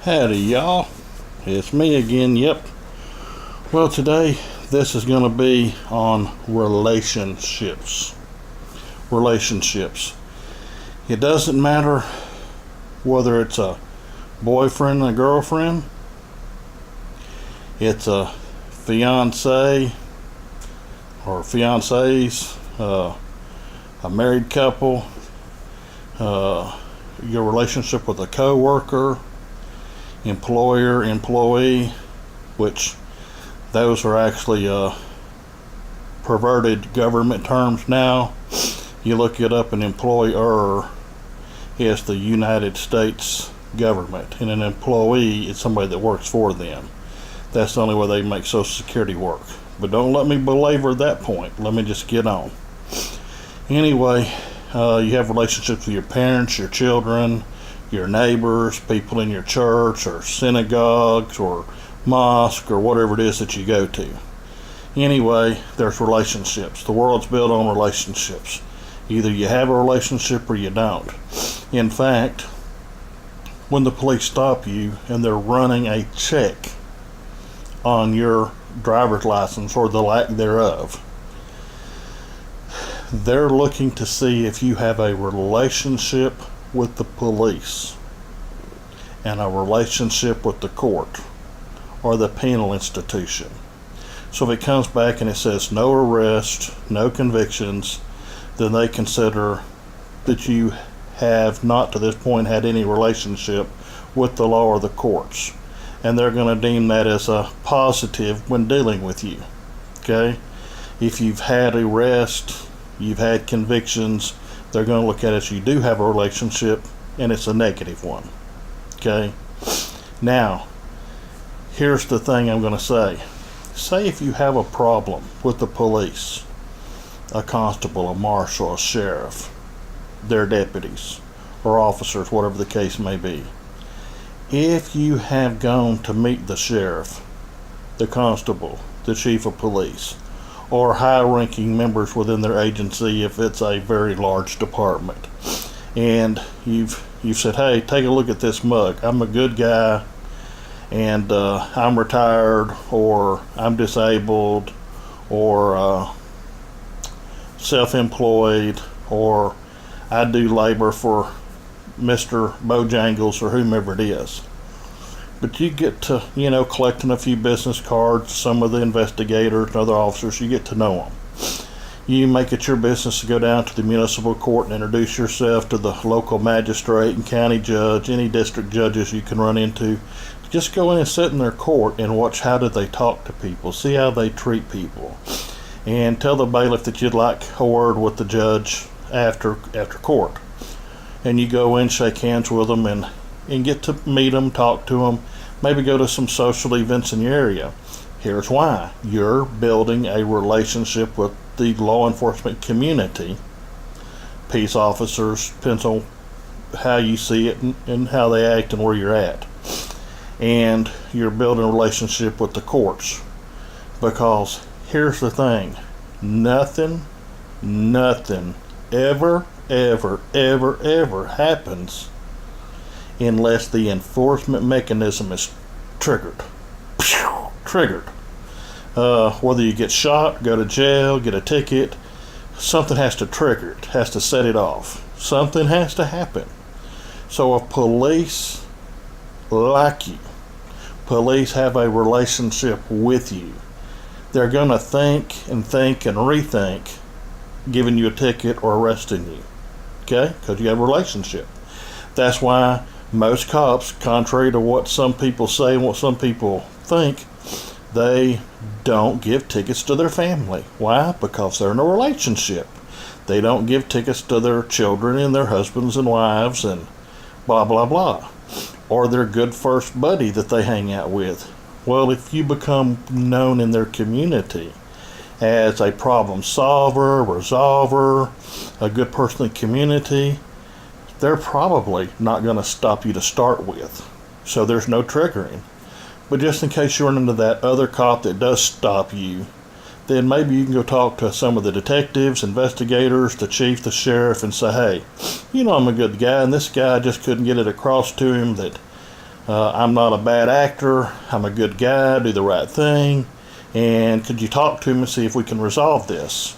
Howdy, y'all. It's me again. Yep. Well, today this is going to be on relationships. Relationships. It doesn't matter whether it's a boyfriend and a girlfriend, it's a fiance or fiancés, a married couple, your relationship with a coworker, employer, employee, which those are actually perverted government terms now. You look it up, an employer is the United States government, and an employee is somebody that works for them. That's the only way they make Social Security work. But don't let me belabor that point. Let me just get on. Anyway, you have relationships with your parents, your children, your neighbors, people in your church or synagogues or mosque or whatever it is that you go to. Anyway, there's relationships. The world's built on relationships. Either you have a relationship or you don't. In fact, when the police stop you and they're running a check on your driver's license or the lack thereof, they're looking to see if you have a relationship with the police and a relationship with the court or the penal institution. So if it comes back and it says no arrest, no convictions, then they consider that you have not to this point had any relationship with the law or the courts, and they're going to deem that as a positive when dealing with you. Okay? If you've had arrest, you've had convictions, they're going to look at it as you do have a relationship, and it's a negative one. Okay? Now, here's the thing I'm going to say. Say if you have a problem with the police, a constable, a marshal, a sheriff, their deputies, or officers, whatever the case may be. If you have gone to meet the sheriff, the constable, the chief of police, or high-ranking members within their agency if it's a very large department, and you've said, hey, take a look at this mug. I'm a good guy, and I'm retired, or I'm disabled, or self-employed, or I do labor for Mr. Bojangles or whomever it is. But you get to, collecting a few business cards, some of the investigators and other officers, you get to know them. You make it your business to go down to the municipal court and introduce yourself to the local magistrate and county judge, any district judges you can run into. Just go in and sit in their court and watch how do they talk to people, see how they treat people. And tell the bailiff that you'd like a word with the judge after court. And you go in, shake hands with them, and get to meet them, talk to them, maybe go to some social events in your area. Here's why. You're building a relationship with the law enforcement community. Peace officers, depends on how you see it and how they act and where you're at. And you're building a relationship with the courts. Because here's the thing. Nothing ever happens unless the enforcement mechanism is triggered. Whether you get shot, go to jail, get a ticket, something has to trigger it, has to set it off. Something has to happen. So if police like you, police have a relationship with you, they're going to think and rethink giving you a ticket or arresting you. Okay? Because you have a relationship. That's why most cops, contrary to what some people say and what some people think, they don't give tickets to their family. Why? Because they're in a relationship. They don't give tickets to their children and their husbands and wives and blah, blah, blah. Or their good first buddy that they hang out with. Well, if you become known in their community as a problem solver, resolver, a good person in the community, they're probably not going to stop you to start with. So there's no triggering. But just in case you run into that other cop that does stop you, then maybe you can go talk to some of the detectives, investigators, the chief, the sheriff, and say, hey, I'm a good guy, and this guy just couldn't get it across to him that I'm not a bad actor. I'm a good guy, do the right thing. And could you talk to him and see if we can resolve this?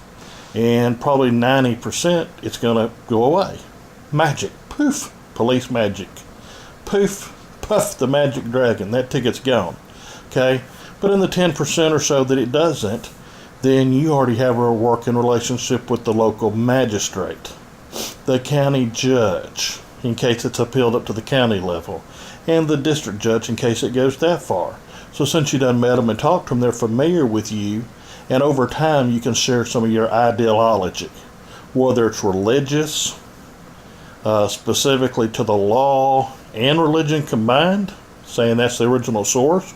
And probably 90% it's going to go away. Magic. Poof. Police magic. Poof. Puff the magic dragon. That ticket's gone. Okay? But in the 10% or so that it doesn't, then you already have a working relationship with the local magistrate, the county judge, in case it's appealed up to the county level, and the district judge in case it goes that far. So since you done met them and talked to them, they're familiar with you, and over time you can share some of your ideology, whether it's religious, specifically to the law and religion combined, saying that's the original source,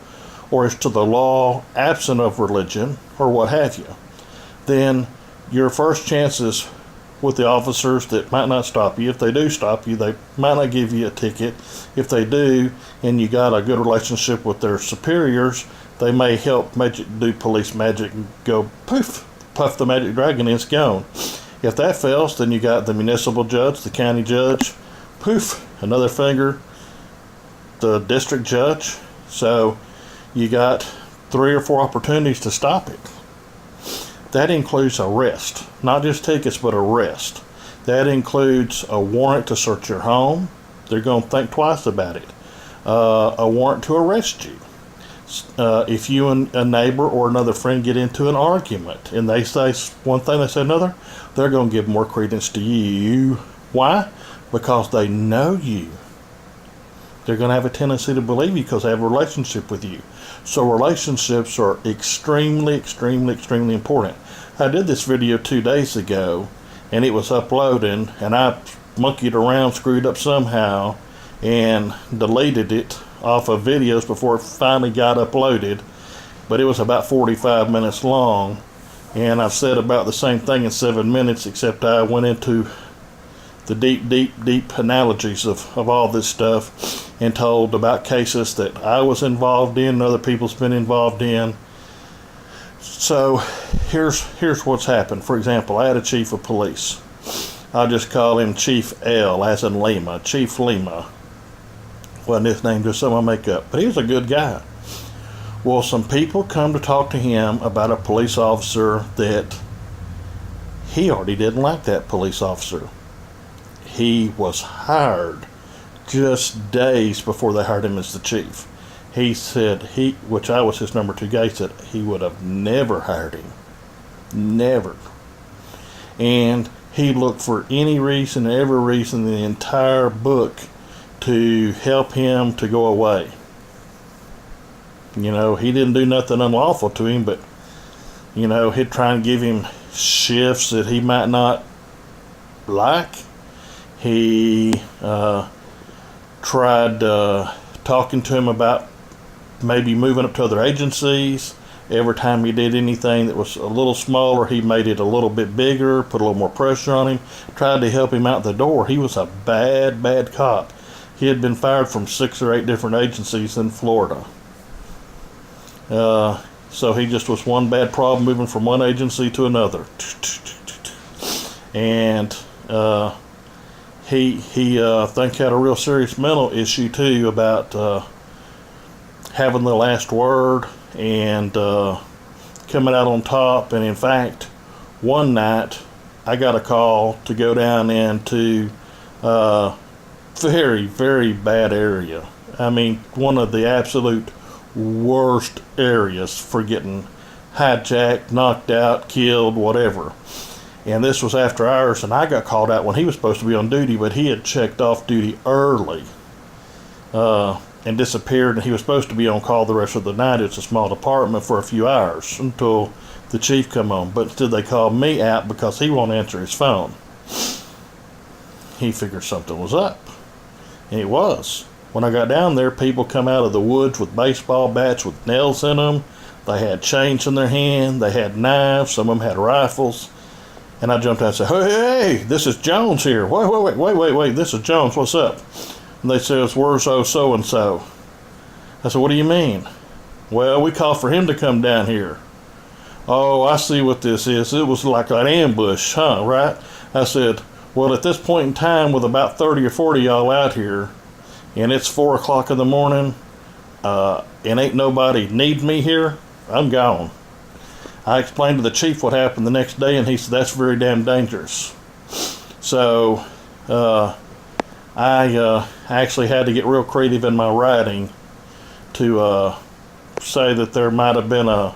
or it's to the law absent of religion, or what have you. Then your first chances with the officers that might not stop you, if they do stop you, they might not give you a ticket. If they do, and you got a good relationship with their superiors, they may help do police magic and go poof, puff the magic dragon and it's gone. If that fails, then you got the municipal judge, the county judge, poof, another finger, the district judge. So you got 3 or 4 opportunities to stop it. That includes arrest, not just tickets, but arrest. That includes a warrant to search your home. They're going to think twice about it. A warrant to arrest you. If you and a neighbor or another friend get into an argument and they say one thing, they say another, they're going to give more credence to you. Why? Because they know you. They're going to have a tendency to believe you because they have a relationship with you. So relationships are extremely, extremely, extremely important. I did this video 2 days ago, and it was uploading, and I monkeyed around, screwed up somehow, and deleted it off of videos before it finally got uploaded. But it was about 45 minutes long, and I've said about the same thing in 7 minutes, except I went into the deep analogies of all this stuff and told about cases that I was involved in and other people's been involved in. So here's what's happened. For example, I had a chief of police. I'll just call him Chief L, as in Lima, Chief Lima. Wasn't his name, just something I make up. But he was a good guy. Well, some people come to talk to him about a police officer that he already didn't like that police officer. He was hired just days before they hired him as the chief. He said which I was his number 2 guy, said he would have never hired him. Never. And he looked for any reason, every reason in the entire book to help him to go away. You know, he didn't do nothing unlawful to him, but, you know, he'd try and give him shifts that he might not like. He tried talking to him about maybe moving up to other agencies. Every time he did anything that was a little smaller, he made it a little bit bigger, put a little more pressure on him, tried to help him out the door. He was a bad cop. He had been fired from 6 or 8 different agencies in Florida. So he just was one bad problem moving from one agency to another. And he I think had a real serious mental issue too about having the last word and coming out on top. And in fact, one night I got a call to go down into very, very bad area. I mean, one of the absolute worst areas for getting hijacked, knocked out, killed, whatever. And this was after hours, and I got called out when he was supposed to be on duty, but he had checked off duty early and disappeared, and he was supposed to be on call the rest of the night. It's a small department for a few hours until the chief come on. But instead they called me out because he won't answer his phone. He figured something was up. And it was. When I got down there, people come out of the woods with baseball bats with nails in them. They had chains in their hand. They had knives. Some of them had rifles. And I jumped out and said, hey, this is Jones here. Wait, this is Jones. What's up? And they said, where's so-and-so? I said, what do you mean? Well, we called for him to come down here. Oh, I see what this is. It was like an ambush, huh, right? I said, well, at this point in time, with about 30 or 40 y'all out here, and it's 4 o'clock in the morning, and ain't nobody need me here, I'm gone. I explained to the chief what happened the next day, and he said, that's very damn dangerous. So I actually had to get real creative in my writing to say that there might have been a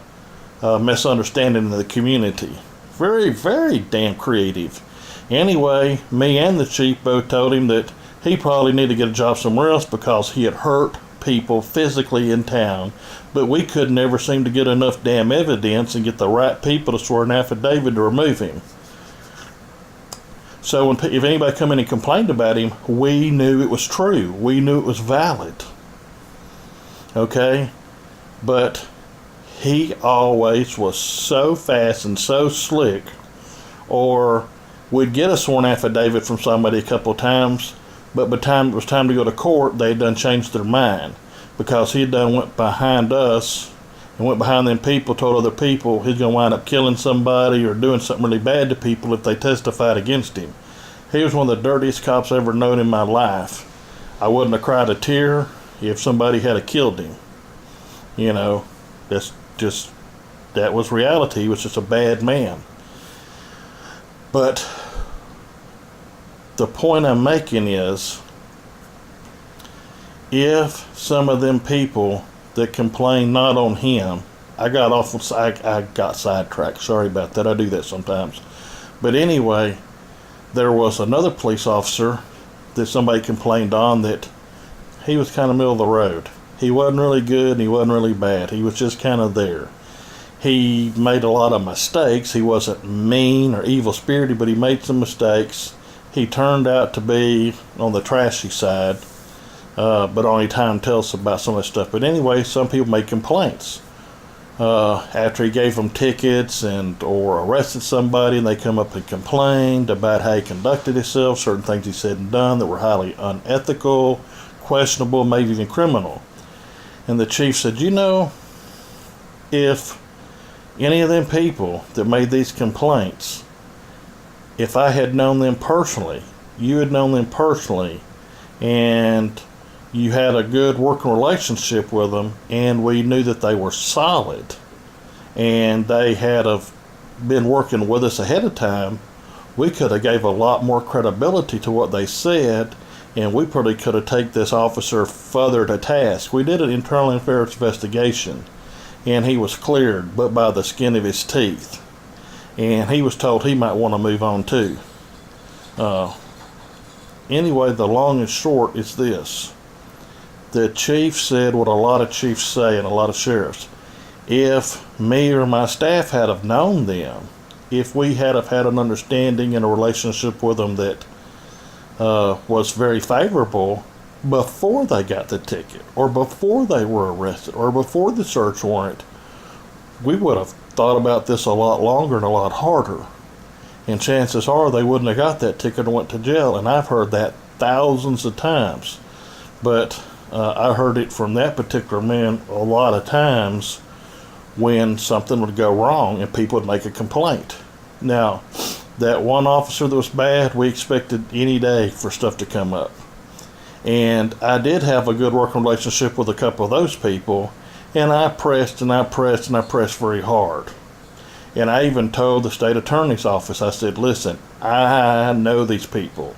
misunderstanding in the community. Very, very damn creative. Anyway, me and the chief both told him that he probably needed to get a job somewhere else because he had hurt people physically in town, but we could never seem to get enough damn evidence and get the right people to swear an affidavit to remove him. So if anybody come in and complained about him, we knew it was true. We knew it was valid. Okay? But he always was so fast and so slick, or we'd get a sworn affidavit from somebody a couple of times, but by the time it was time to go to court, they'd done changed their mind, because he done went behind us and went behind them people, told other people he's going to wind up killing somebody or doing something really bad to people if they testified against him. He was one of the dirtiest cops I've ever known in my life. I wouldn't have cried a tear if somebody had killed him. You know, that was reality. He was just a bad man. But the point I'm making is, if some of them people that complain not on him, I got sidetracked. Sorry about that. I do that sometimes. But anyway, there was another police officer that somebody complained on that he was kind of middle of the road. He wasn't really good and he wasn't really bad. He was just kind of there. He made a lot of mistakes. He wasn't mean or evil-spirited, but he made some mistakes. He turned out to be on the trashy side, but only time tells about some of that stuff. But anyway, some people made complaints. After he gave them tickets or arrested somebody, and they come up and complained about how he conducted himself, certain things he said and done that were highly unethical, questionable, maybe even criminal. And the chief said, you know, if any of them people that made these complaints, if I had known them personally, you had known them personally, and you had a good working relationship with them, and we knew that they were solid, and they had been working with us ahead of time, we could have gave a lot more credibility to what they said, and we probably could have taken this officer further to task. We did an internal affairs investigation, and he was cleared, but by the skin of his teeth. And he was told he might want to move on too. Anyway, the long and short is this. The chief said what a lot of chiefs say and a lot of sheriffs. If me or my staff had have known them, if we had have had an understanding and a relationship with them that was very favorable before they got the ticket, or before they were arrested, or before the search warrant, we would have thought about this a lot longer and a lot harder. And chances are they wouldn't have got that ticket and went to jail. And I've heard that thousands of times. But I heard it from that particular man a lot of times when something would go wrong and people would make a complaint. Now, that one officer that was bad, we expected any day for stuff to come up. And I did have a good working relationship with a couple of those people, and I pressed and I pressed and I pressed very hard. And I even told the state attorney's office, I said, listen, I know these people.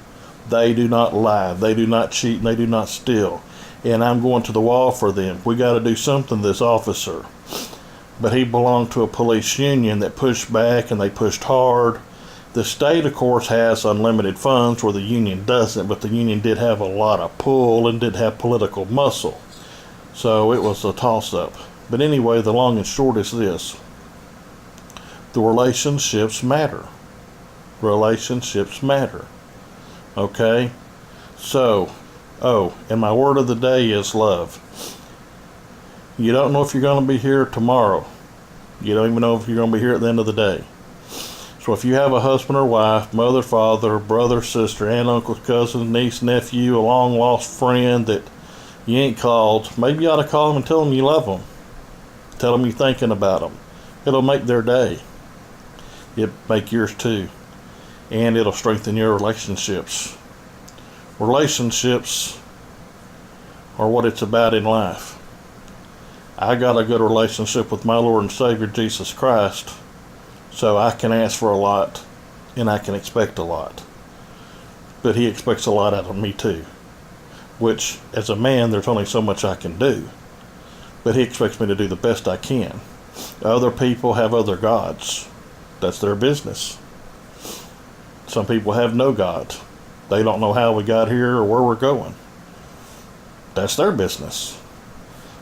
They do not lie, they do not cheat, and they do not steal. And I'm going to the wall for them. We got to do something to this officer. But he belonged to a police union that pushed back, and they pushed hard. The state, of course, has unlimited funds where the union doesn't, but the union did have a lot of pull and did have political muscle. So it was a toss-up. But anyway, the long and short is this. The relationships matter. Relationships matter. Okay? So, and my word of the day is love. You don't know if you're going to be here tomorrow. You don't even know if you're going to be here at the end of the day. So if you have a husband or wife, mother, father, brother, sister, aunt, uncle, cousin, niece, nephew, a long lost friend that you ain't called, maybe you ought to call them and tell them you love them. Tell them you're thinking about them. It'll make their day. It'll make yours too. And it'll strengthen your relationships. Relationships or what it's about in life. I got a good relationship with my Lord and Savior Jesus Christ, so I can ask for a lot and I can expect a lot. But he expects a lot out of me too, which as a man there's only so much I can do, but he expects me to do the best I can. Other people have other gods. That's their business. Some people have no God. They don't know how we got here or where we're going. That's their business.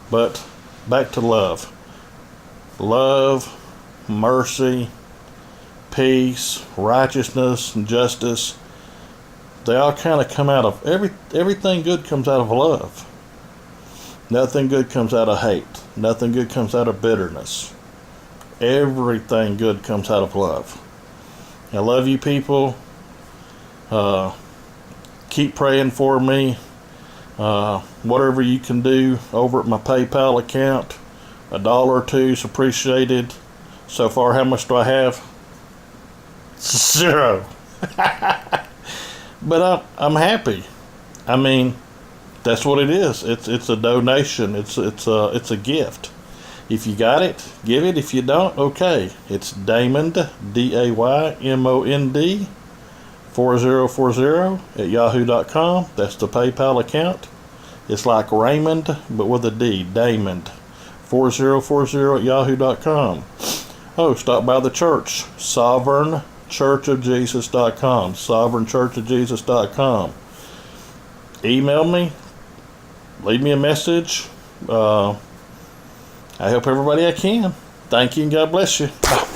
But back to love. Love, mercy, peace, righteousness, and justice. They all kind of come out of everything good comes out of love. Nothing good comes out of hate. Nothing good comes out of bitterness. Everything good comes out of love. I love you people. Keep praying for me. Whatever you can do over at my PayPal account, $1 or $2 is appreciated. So far, how much do I have? 0. But I'm happy. I mean, that's what it is. It's a donation. It's a gift. If you got it, give it. If you don't, okay. It's Daymond, DAYMOND 4040 at yahoo.com. That's the PayPal account. It's like Raymond, but with a D. Daymond 4040 at yahoo.com. Oh, stop by the church. SovereignChurchofJesus.com. SovereignChurchofJesus.com. Email me. Leave me a message. I help everybody I can. Thank you and God bless you. Bye.